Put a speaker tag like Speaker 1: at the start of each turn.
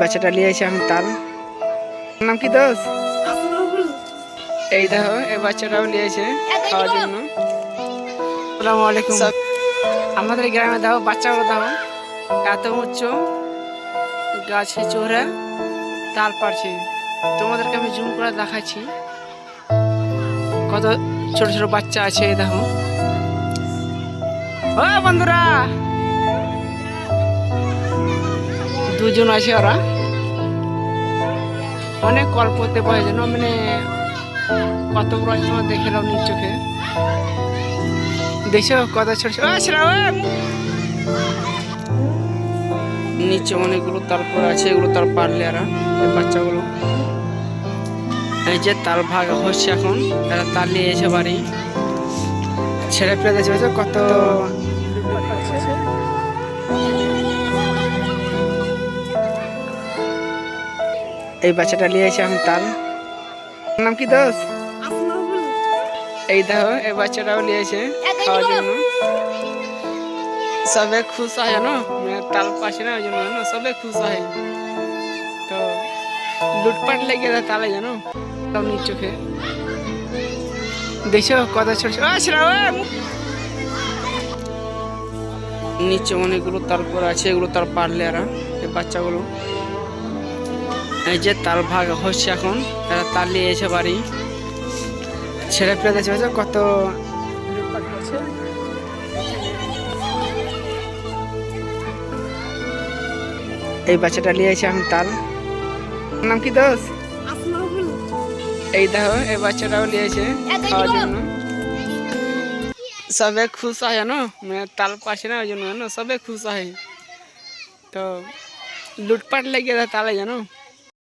Speaker 1: বাচ্চাটা নিয়ে এসে আমি তার নাম কি দোষ এই দেখো এই বাচ্চাটাও নিয়ে এসে খাওয়ার জন্য। আসসালামু আলাইকুম। আমাদের গ্রামে দেখো বাচ্চাগুলো দেখো এত উচ্চ গাছে চড়ে তাল পারছে। তোমাদেরকে আমি জুম করে দেখাচ্ছি কত ছোট ছোট বাচ্চা আছে। দেখো ও বন্ধুরা, দুজন আছে, ওরা অনেক গল্প করতে পারে যেন মানে কত বড় তোমার দেখে নাও নিজ চোখে। দেখছো কত ছোট ছোট নিচে অনেকগুলো তারপর আছে, এগুলো তার পারলে এরা এই বাচ্চাগুলো এই যে তার ভাগ হচ্ছে এখন। এরা তার নিয়ে এসে বাড়ি ছেড়ে ফেলে দিয়েছে কত। এই বাচ্চাটা নিয়ে এসে এখন তার নাম কি দোষ এই দেখো এই বাচ্চাটাও নিয়ে এসে খাওয়ার জন্য। সবে খুশ হয় জানো, তাল পাশে না ওই জন্য জানো সবে খুশ হয়। তো লুটপাট লেগে যায় তালে জানো সব নিজ চোখে। দেখছো কত ছোট ছোট নিচে অনেকগুলো তারপর আছে, এগুলো তার পারলে এরা এই বাচ্চাগুলো এই যে তার ভাগ হচ্ছে এখন। এরা তার নিয়ে এসে বাড়ি ছেড়ে ফেলে দিয়েছে কত। এই বাচ্চাটা নিয়ে এসে এখন তার নাম কি দোষ এই দেখো এই বাচ্চাটাও নিয়ে এসে খাওয়ার জন্য। সবে খুশ হয় জানো, মানে তাল পাশে না ওই জন্য জানো সবে খুশ হয়। তো লুটপাট লেগে যায় তালে জানো।